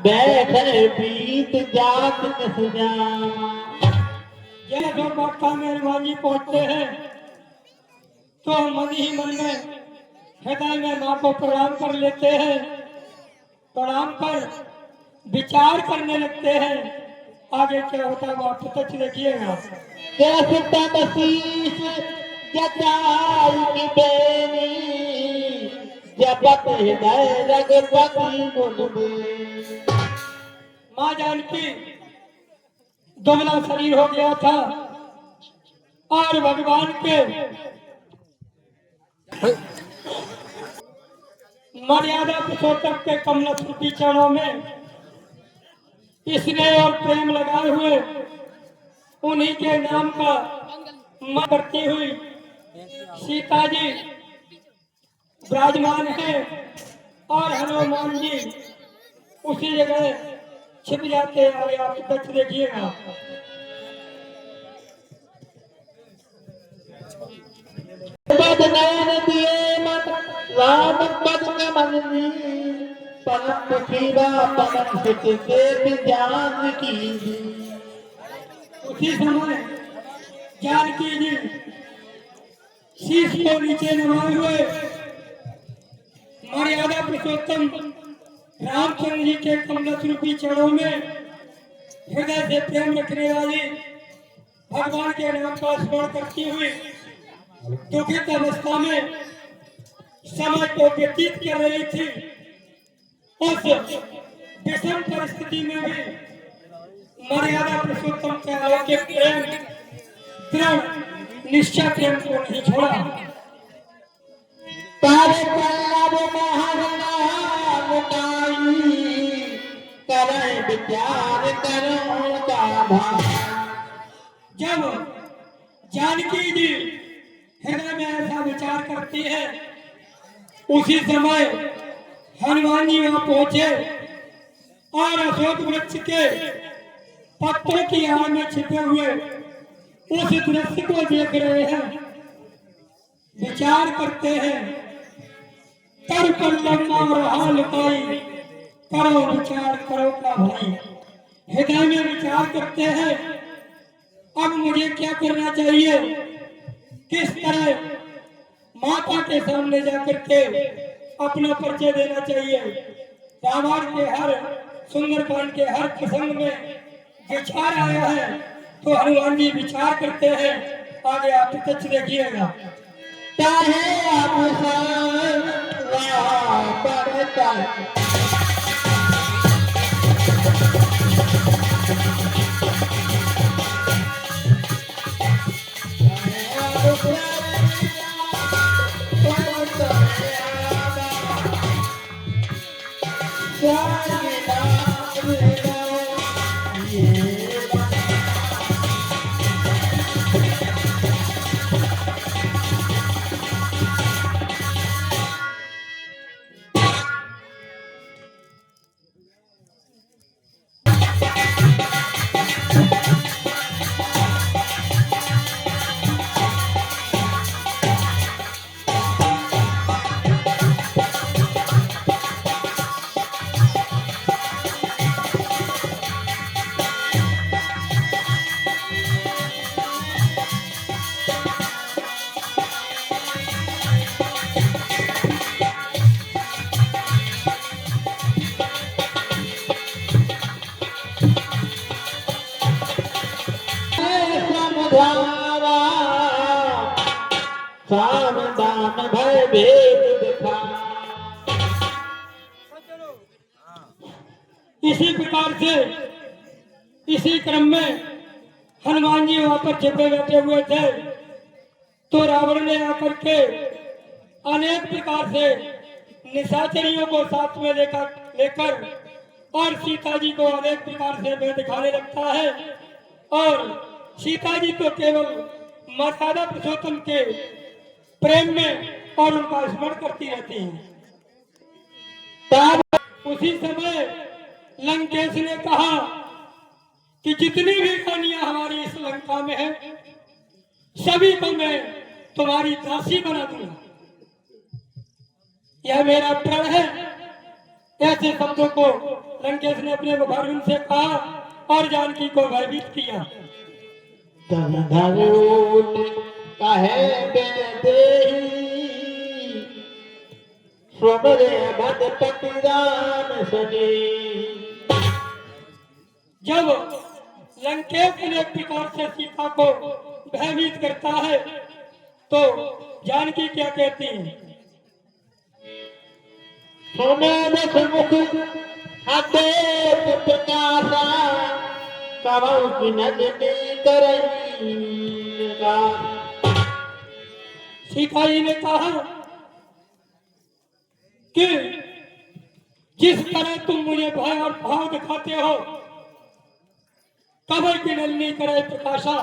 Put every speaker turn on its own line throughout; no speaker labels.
बैठे प्रीत जात कस जामा।
जब हम मक्का में हनुमान जी पहुंचते हैं तो मन ही मन में हृदय में माँ को प्रणाम कर लेते हैं। प्रणाम कर विचार करने लगते हैं आगे क्या होता है आप प्रत्यक्ष देखिएगा।
कैसे तमसीस जटाई की बेनी जपत हृदय रघुपति मुन में।
माँ जानकी दुबला शरीर हो गया था और भगवान के मर्यादा पुरुषोत्तम के कमल रूपी चरणों में स्नेह और प्रेम लगाए हुए उन्हीं के नाम का मन करती हुई सीता जी विराजमान है और हनुमान जी उसी जगह छिप जाते हैं। आगे आप तक देखिएगा।
नयन दिए मत राम पद कमल परम शिवा पवन सुत देव जानकी।
उसी समय जानकी जी शीश को नीचे नवाए हुए मर्यादा पुरुषोत्तम रामचंद्र जी के कमल रूपी चरणों में हृदय से प्रेम रखने वाली भगवान के नाम का स्मरण करती हुई दुखित अवस्था में समय को व्यतीत कर रही थी। उस विषम परिस्थिति में भी मर्यादा पुरुषोत्तम के अलौकिक प्रेम दृढ़ निश्चय प्रेम को नहीं छोड़ा।
तारे पल्लव महरनाम नाई करे विचार करो का।
जब जानकी जी हृदय में ऐसा विचार करती है उसी समय हनुमान जी वहां पहुंचे और अशोक वृक्ष के पत्तों की आड़ में छिपे हुए उस दृश्य को देख रहे हैं। विचार करते हैं कर कर लम्बा और हाल पाई करो विचार करो का भाई। हृदय में विचार करते हैं अब मुझे क्या करना चाहिए, किस तरह माता के सामने जाकर के अपना परिचय देना चाहिए। रामायण के हर सुंदरकांड के हर प्रसंग में विचार आया है तो हनुमान जी विचार करते हैं। आगे आप प्रत्यक्ष देखिएगा।
चाहे आप पड़ता सावधान भय भेद दिखा।
इसी प्रकार से इसी क्रम में हनुमान जी वहां पर छिपे बैठे हुए थे तो रावण ने आकर के अनेक प्रकार से निशाचरियों को साथ में लेकर और सीता जी को अनेक प्रकार से वे दिखाने लगता है और सीता जी तो केवल मर्यादा पुरुषोत्तम के प्रेम में और उनका स्मरण करती रहती हैं। तब उसी समय लंकेश ने कहा कि जितनी भी रानियां हमारी इस लंका में है सभी को मैं तुम्हारी दासी बना दूंगा। यह मेरा प्रण है ऐसे शब्दों को लंकेश ने अपने मुखारविंद से कहा और जानकी को भयभीत किया।
धनुट कहे बेदेही स्वमरे भद पतिदान सने।
जब लंकेश ने एक प्रकार से सीता को भयभीत करता है तो जानकी क्या कहती है?
सुने मुख हटे प्रकाशा कवौ की नजनी करई।
सीता जी ने कहा कि जिस तरह तुम मुझे भय और भाव दिखाते हो, कवल की नलनी करे प्रकाशा,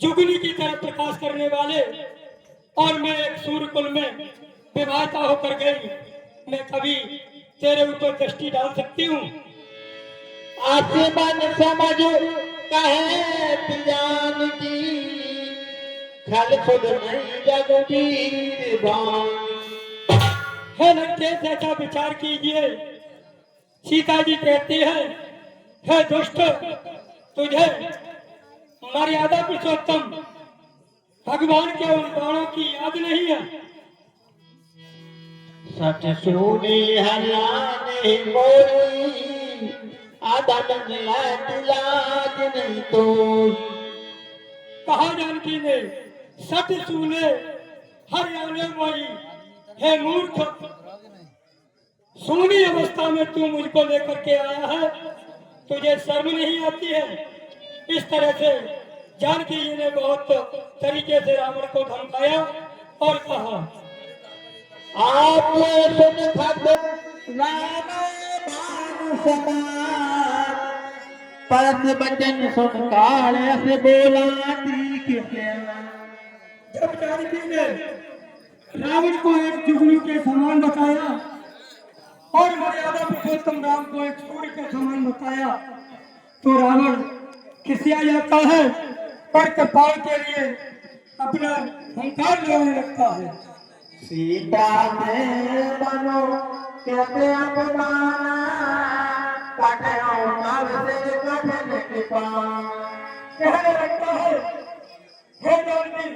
जुगनी की तरह प्रकाश करने वाले, और मैं एक सूर्य कुल में विवाहिता होकर गई, मैं कभी तेरे ऊपर दृष्टि डाल सकती हूँ?
आसमान समझ कहे पियान की खल खुद नहीं जगबीर भान।
हे लंकेश, ऐसा विचार कीजिए। सीता जी कहती है, हे दुष्ट, तुझे मर्यादा पुरुषोत्तम भगवान के उन बाणों की याद नहीं है?
सच सुने हलाने कोई आदम लाज नहीं तो।
कहा जानकी ने, सच सुने हरियाणे मोई। हे मूर्ख, सोनी अवस्था में तू मुझको लेकर के आया है, तुझे शर्म नहीं आती है? इस तरह से जानकी जी ने बहुत तरीके से रावण को धमकाया और कहा,
आप सुन खत राम बाण समान परस बचन सुन काल से बोला तीख।
जब जानकी ने रावण को एक जुगनू के समान बताया और मर्यादा पुरुषोत्तम राम को एक सूर्य के समान बताया, तो रावण खिसिया जाता है और कपाल के लिए अपना अहंकार लगाने लगता है।
सीता में बनो कहते अपमाना कटो नव से कठिन कृपा।
कहने लगता है, हे जानकी,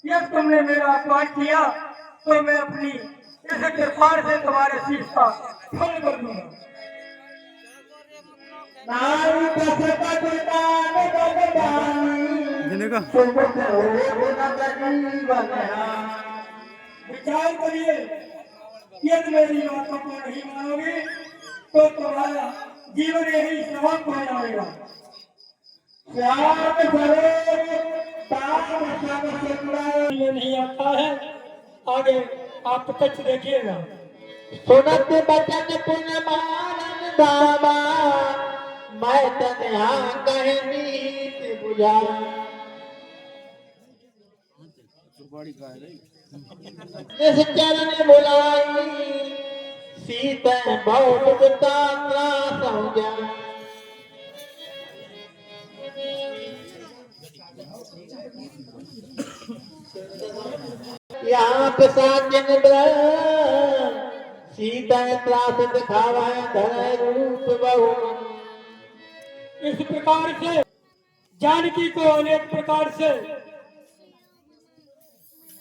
यदि तुमने मेरा अपमान किया तो मैं अपनी इस कृपाण से तुम्हारे शीश का फल कर दूंगा।
नारी कसपदान भगवानी सुबह हो न बना।
विचार करिए, यदि मेरी बातों को नहीं मानोगे तो तुम्हारा जीवन यही समाप्त हो जाएगा।
श्याम सरोज ताम सब सुंदर।
ये नहीं आता है, आगे आप कच्छ देखिएगा।
सुनत बचन पुन मानन दामा मैं तन्हा कहे नीत बुझा। जिस चरण बुलाई सीता बहुत तात्रा समझा। यहाँ पे साजन सीता त्रास दिखावा धर रूप बहु।
इस प्रकार से जानकी को अनेक प्रकार से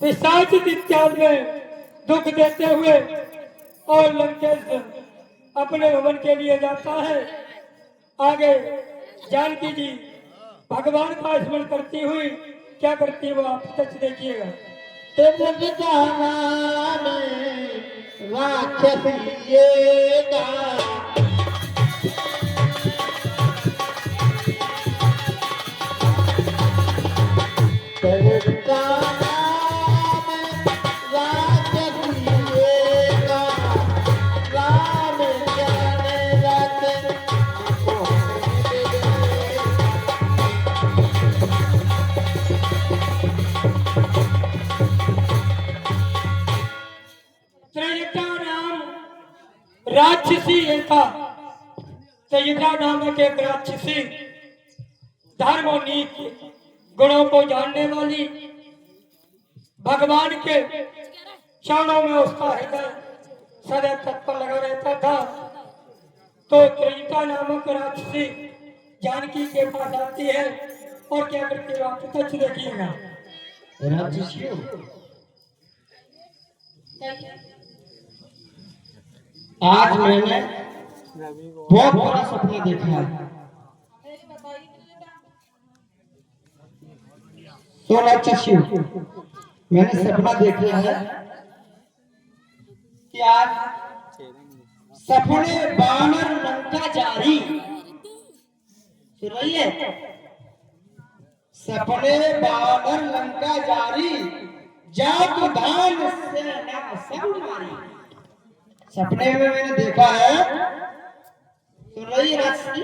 पिशाच इत्यादि में दुख देते हुए और लंकेश अपने भवन के लिए जाता है। आगे जानकी जी भगवान का स्मरण करती हुई क्या करती है वो आप सच देखिएगा।
राक्षसिएगा
राक्षसी एका सैयदा नामक एक राक्षसी धर्म और नीति गुणों को जानने वाली, भगवान के चरणों में उसका हृदय सदैव तत्पर लगा रहता था। तो त्रिजटा नामक राक्षसी जानकी के पास आती है और क्या करती है आप सच देखिएगा।
राक्षसियों, आज मैंने बहुत बड़ा सपना देखा है। तो राक्षसियों, मैंने सपना देखा है कि आज सपने बानर लंका जारी। सुन रही है? सपने बानर लंका जारी, जात धान सेना सब मारी। सपने में मैंने देखा है, सुन रही है राक्षसी?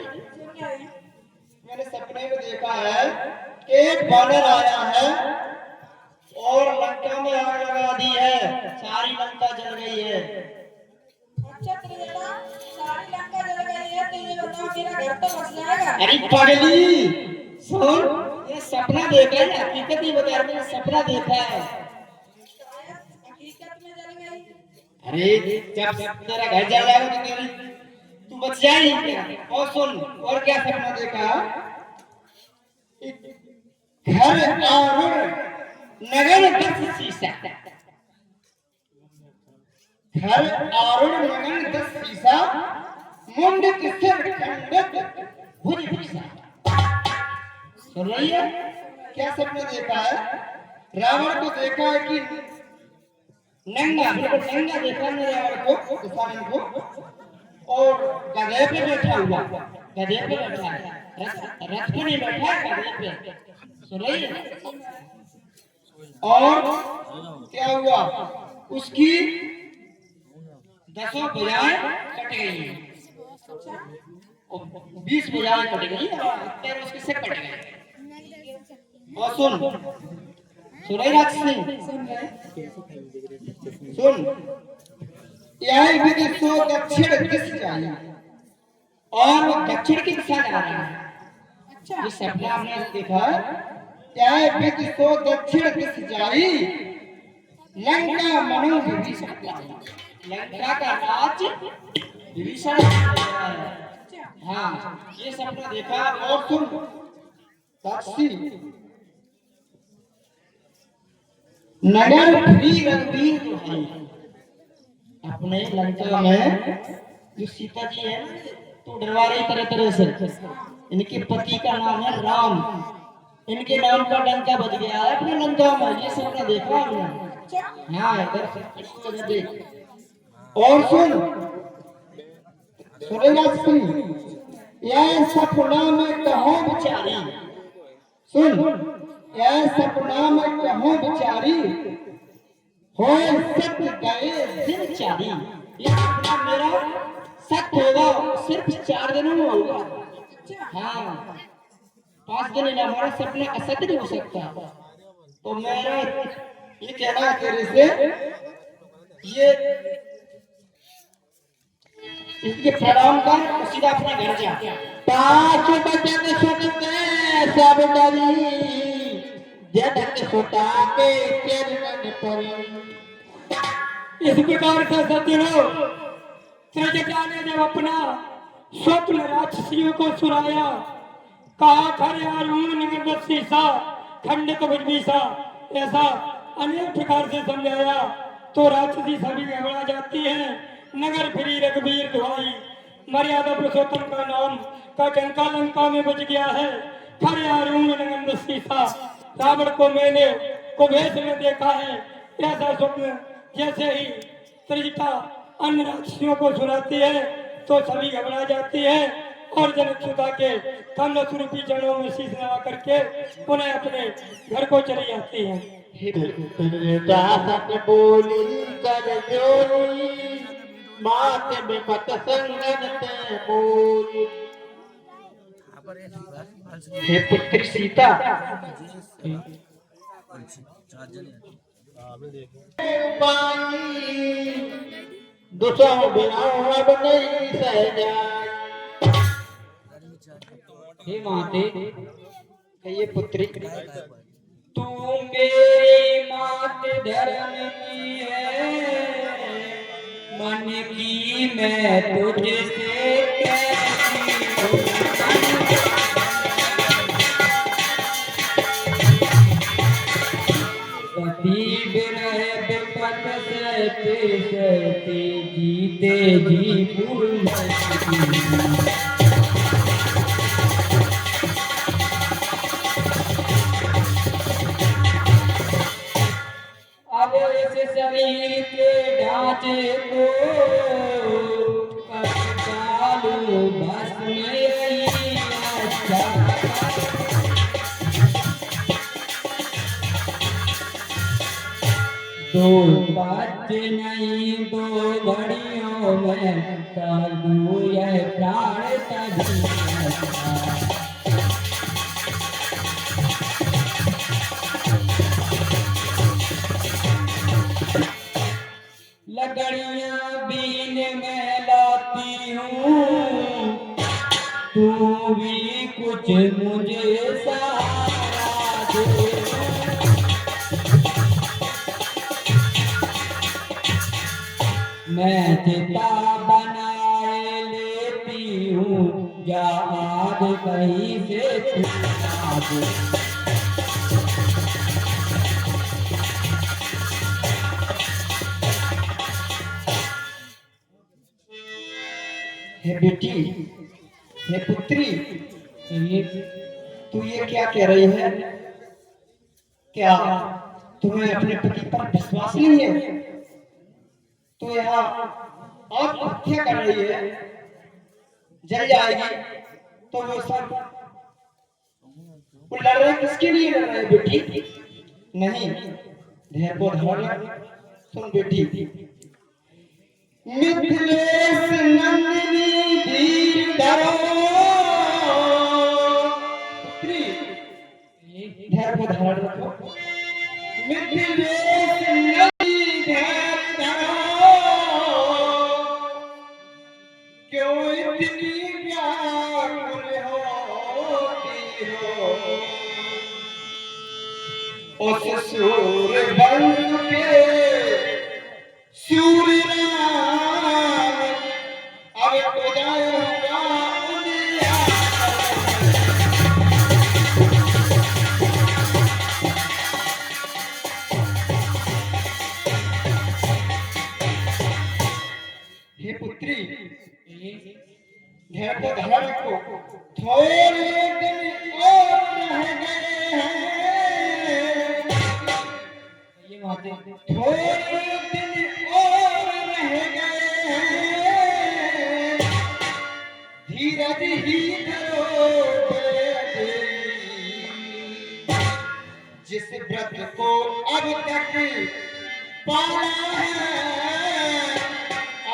मैंने सपने में देखा है कि एक बानर आया है और लंका में आग लगा दी है, सारी लंका जल गई है।
अच्छा त्रिजटा, सारी लंका जल गई है तो ये बताओ मेरा घर तो बच जाएगा?
अरे पागली, सुन, ये सपना देखा है, हकीकत ही बता रहा, मैंने सपना देखा है।
हकीकत में जल गई?
अरे जब तेरा घर जल जाएगा तो तेरी तू बच जाएगी क्या? और सुन, और क्या सपना देखा? घर आंगन नगर दस शीशा, घर आरुण नगर दस शीशा, मुंडित सिर खंडित भुज भूषा। सुन रही है? क्या सपना देखा है? रावण को देखा है कि नंगा, बिल्कुल नंगा देखा है रावण को, किसान को, और गधे पे बैठा हुआ, गधे पे बैठा है, रथ पे नहीं बैठा है, गधे पे। सुन रही है? और क्या हुआ? उसकी 10 भुजाएं कट गई, 20 भुजाएं कट गई और पैर उसके से कट गए। और सुन, सुन रही राक्षसी? सुन, यह विधि सो दक्षिण दिश जाई, और वो दक्षिण की दिशा जा रहा है।
अच्छा,
ये सपना हमने देखा, यह विधि सो दक्षिण दिश जाई, लंका मनो विभीषण लाई। लंका का राज विभीषण है। हाँ, ये सपना देखा। और सुन साक्षी, नगर फिरी रघुवीर दुहाई, अपने लंका में जो सीता जी है तो डरवा रही तरह तरह से। इनके पति का नाम है राम, इनके नाम का डंका बज गया है अपने लंका में। ये सपना देखा हमने। हाँ, इधर देख। और सुन, सुनेगा सुन, यह सपना में कहो बिचारी। सुन, यह सपना में कहो बिचारी, हो सत्य गए दिन चारी। ये सपना मेरा सत्य होगा, सिर्फ 4 दिनों में होगा। हाँ, 5 दिन नहीं, हमारा सपना असत्य नहीं हो सकता। तो मेरा ये कहना है तेरे से, ये इसके प्रणाम कर, सीधा अपने घर जा। 5 बचन सुनते सब डरी, जगत सुता के चरण परी।
इस प्रकार से सज्जनों, त्रिजटा ने जब अपना स्वप्न राक्षसियों को सुनाया, कहा खर आरुण शीशा खंडित भुजभीषा, ऐसा अनेक प्रकार से समझाया, तो राक्षसी सभी घबरा जाती है। नगर फिरी रघुवीर दुहाई, मर्यादा पुरुषोत्तम का नाम का डंका लंका में बज गया है। खर आरुण शीशा, रावण को मैंने कुबेर में देखा है। ऐसा स्वप्न जैसे ही त्रिजटा अन्य राक्षसियों को सुनाती है तो सभी घबरा जाती है और जनक सुता के कमल स्वरूपी चरणों में शीश नवा करके उन्हें अपने घर को चली जाती है।
बोली कर जोरी, मात में पत संगन ते बोली। हे पुत्री सीता, दुसो बिना अब नहीं सह जाए। हे माते, ये पुत्री,
तू मेरी मात धर्म की है, मन की मैं तुझसे तेजी फूल अब इस शरीर के ढांचे को चालू बस में अच्छा दो बात नहीं दो घड़ियों में तू यह प्राण तभी लकड़ियां बीन में लाती हूँ तू भी कुछ मुझे सहारा दे मैं चिता बनाए लेती हूँ या आज कहीं से तू
हे बेटी, हे पुत्री, तू ये क्या कह रही है? क्या तुम्हें अपने पति पर विश्वास नहीं है? तो यहाँ आत्महत्या कर रही है, जल जाएगी तो वो सब वो लड़ रहे किसके लिए लड़ रहे बेटी? नहीं, धैर्य को धारण सुन बेटी। मिथिलेश नंदिनी धीर धरो पुत्री, धैर्य को धारण रखो। मिथिलेश नंदिनी धैर्य धरो, क्यों इतनी व्याकुल होती हो? उस सूर्यवंश के सूर्य राम अब उदय हुआ उजियार। हे पुत्री, धैर्य को धारण रखो। थोड़े दिन और रह गए हैं, थोड़े दिन और रह गए हैं, धीरज ही धरो बेटी। जिस व्रत को अब तक पाला है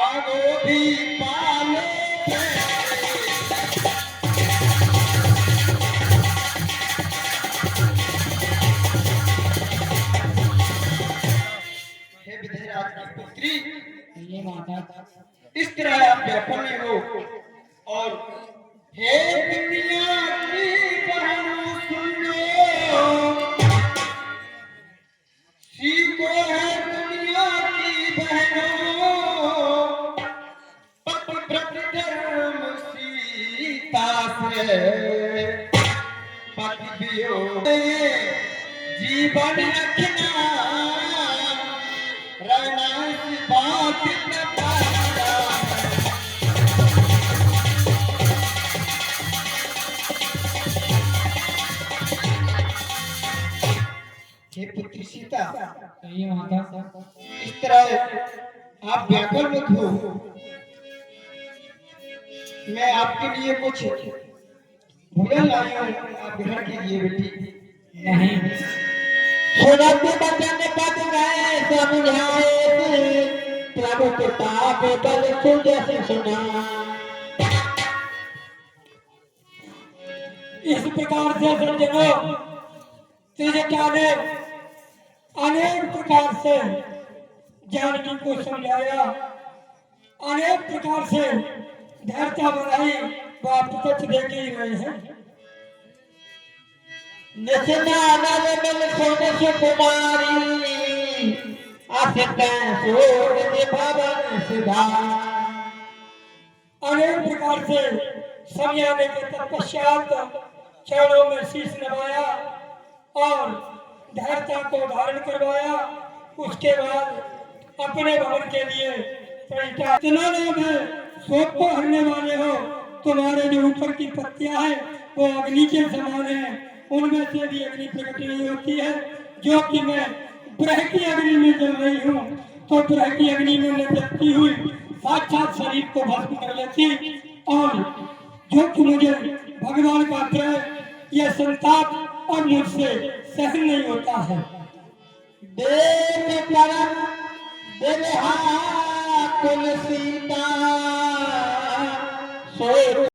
आगो भी पालो। हे विधेयराज की पुत्री,
ये माता
इस तरह आप व्याकुल हो। और हे दुनिया की बहनों सुन लो, सीखो है दुनिया की बहनों, पतिव्रत धर्म सीता से पति वियोग जीवन रखना, रहना इस बात न पाना। हे पुत्री सीता,
ये माता
इस तरह आप व्याकुल मत हो। मैं आपके लिए कुछ भोजन लाई हूँ, आप ग्रहण कीजिए बेटी।
नहीं
सुनत बचन पद गए समझाए, प्रभु किताब बल सुजस सुना।
इस प्रकार से सज्जनों, त्रिजटा ने अनेक प्रकार से जानकी को समझाया, अनेक प्रकार से धैर्यता बनाई, वो आप प्रत्यक्ष देख ही रहे हैं।
निशनानल मिल सुन कुमारी, असित सोड़ भवन सुधा।
अनेक प्रकार से समझाने के तत्पश्चात चरणों में शीश नवाया और धैर्यता को धारण करवाया। उसके बाद अपने भवन के लिए इतना नाम है, शोक को हरने वाले हो। तुम्हारे जो ऊपर की पत्तियां हैं वो अग्नि के समान है, उनमें से भी अग्नि प्रकट नहीं होती है। जो कि मैं ब्रह की अग्नि में जल रही हूँ, तो ब्रह की अग्नि में न जलती हुई साक्षात शरीर को भस्म कर लेती। और जो कि मुझे भगवान का ग्रह यह संताप अब मुझसे सहन नहीं होता है।
देव परम देवहा कुल सीता सोर